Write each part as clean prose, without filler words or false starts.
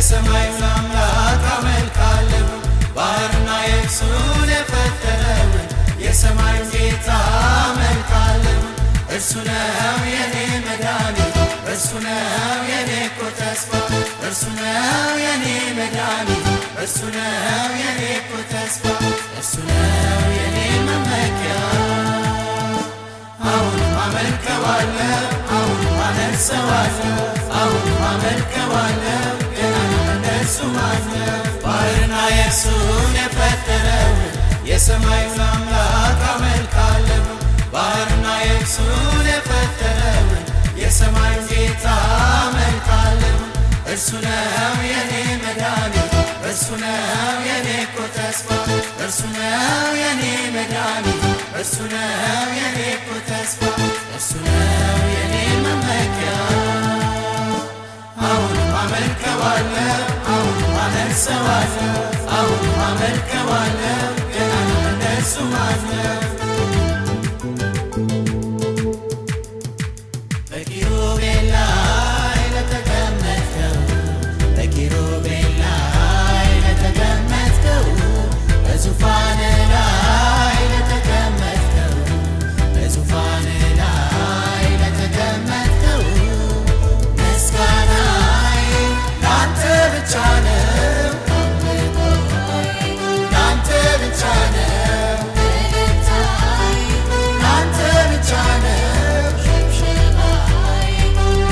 የሰማዩን አምላክ አመልካለሁ ባህርና የብሱን የፈጠረውን የሰማዩን ጌታ አመልካለሁ እርሱ ነው የኔ መድኃኒት እርሱ ነው የኔ እኮ ተስፋ እርሱ ነው የኔ መድኃኒት እርሱ ነው የኔ እኮ ተስፋ እርሱ ነው የኔ መመኪያ አሁን አመልከዋለሁ አሁን አነግሠዋለሁ አሁን አመልከዋለሁ ገና እንደሱ ማነው ባህርና የብሱን የፈጠረውን የሰማዩን አምላክ አመልካለሁ ባህርና የብሱን የፈጠረውን የሰማዩን ጌታ አመልካለሁ እርሱ ነው የኔ መድኃኒት እርሱ ነው የኔ እኮ ተስፋ እርሱ ነው የኔ መድኃኒት እርሱ ነው የኔ እኮ ተስፋ እርሱ ነው የኔ መመኪያ አሁን አመልከዋለሁ አሁን አነግሠዋለሁ አሁን አመልከዋለሁ ገና እንደሱ ማነው በኪሩቤል ላይ ለተቀመጥከው በኪሩቤል ላይ ለተቀመጥከው በዙፋን ላይ ለተቀመጥከው በዙፋን ላይ ለተቀመጥከው ምስጋናዬ ላንተ ብቻ ነው ላንተ ብቻ ነው ላንተ ብቻ ነው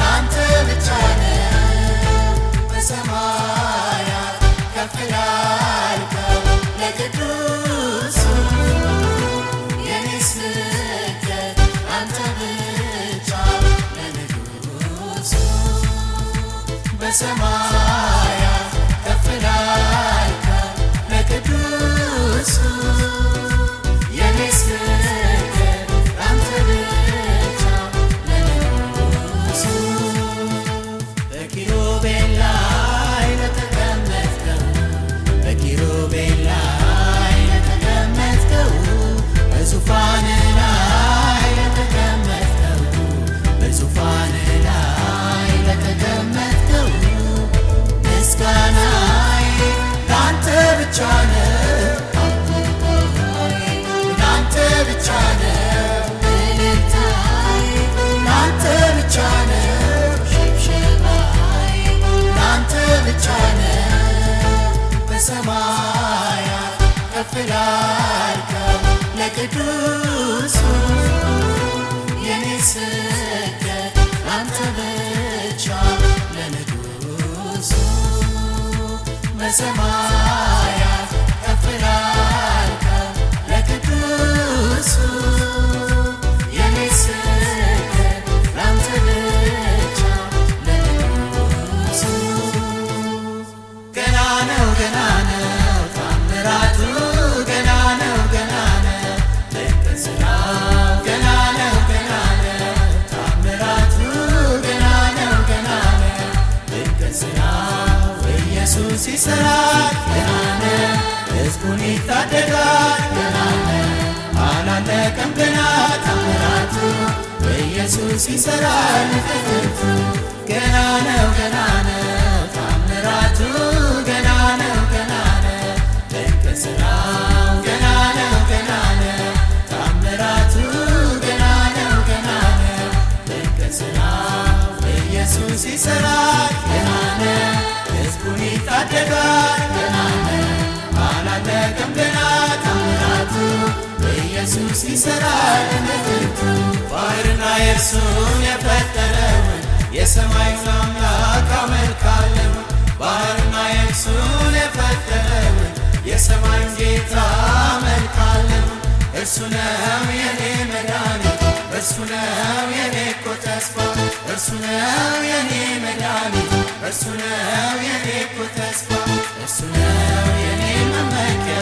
ላንተ ብቻ ነው በሰማያት ከፍ ላልከው ለቅዱሱ የኔ ስግደት ላንተ ብቻ ለንጉሱ በሰማያት ከፍ ላልከው ለቅዱሱ የኔ ስግደት ላንተ ብቻ ለንጉሱ በኪሩቤል ላይ ለተቀመጥከው በኪሩቤል ላይ ለተቀመጥከው በዙፋን ላይ ለተቀመጥከው በዙፋን ላይ ለተቀመጥከው ምስጋናዬ ላንተ ብቻ ነው ላንተ ብቻ ነው ላንተ ብቻ ነው ላንተ ብቻ ነው በሰማያት ከፍ ላልከው ለቅዱሱ የኔ ስግደት ላንተ ብቻ ለንጉሱ በሰማያት ከፍ ላልከው ለቅዱሱ የኔ ስግደት ላንተ ብቻ ለንጉሱ ገና ነው ታምራቱ ገና ነው ድንቅ ሥራው ገና ነው ታምራቱ ገና ነው ድንቅ ሥራው ኢየሱስ ይሠራል ገና ነው ሕዝቡን ይታደጋል ገና ነው አላለቀም ገና ታምራቱ ኢየሱስ ይሠራል ፍቅርቱ ገና ነው ታምራቱ ገና ነው ድንቅ ሥራው ገና ነው ታምራቱ ገና ነው ድንቅ ሥራው ኢየሱስ ይሠራል ገና ነው ሕዝቡን ይታደጋል ገና ነው አላለቀም ገና ታምራቱ ኢየሱስ ይሠራል ፍቅርቱ ባህርና የብሱን የፈጠረውን የሰማዩን አምላክ አመልካለሁ ባህርና የብሱን የፈጠረውን የሰማዩን ጌታ አመልካለሁ እርሱ ነው የኔ መድኃኒት እርሱ ነው የኔ እኮ ተስፋ እርሱ ነው የኔ መድኃኒት እርሱ ነው የኔ እኮ ተስፋ እርሱ ነው የኔ መመኪያ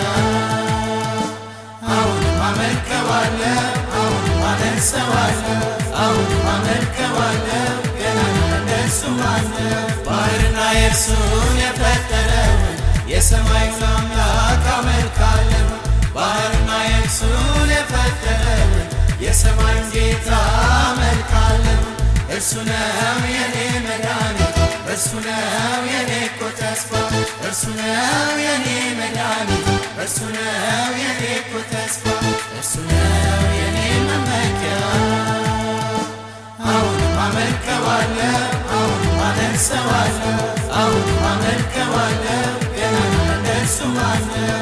አሁን አመልከዋለሁ አሁን አነግሠዋለሁ አሁን አመልከዋለሁ ገና እንደሱ ማነው ባህርና የብሱን የፈጠረውን የሰማዩን አምላክ አመልካለሁ ባህርና የብሱን የፈጠረውን የሰማዩን ጌታ አመልካለሁ እርሱ ነው የኔ መድኃኒት እርሱ ነው የኔ እኮ ተስፋ እርሱ ነው የኔ መድኃኒት እርሱ ነው የኔ እኮ ተስፋ እርሱ ነው የኔ መመኪያ አሁንም አመልከዋለሁ አሁንም አነግሠዋለሁ አሁንም አመልከዋለሁ ገና እንደሱ ማነው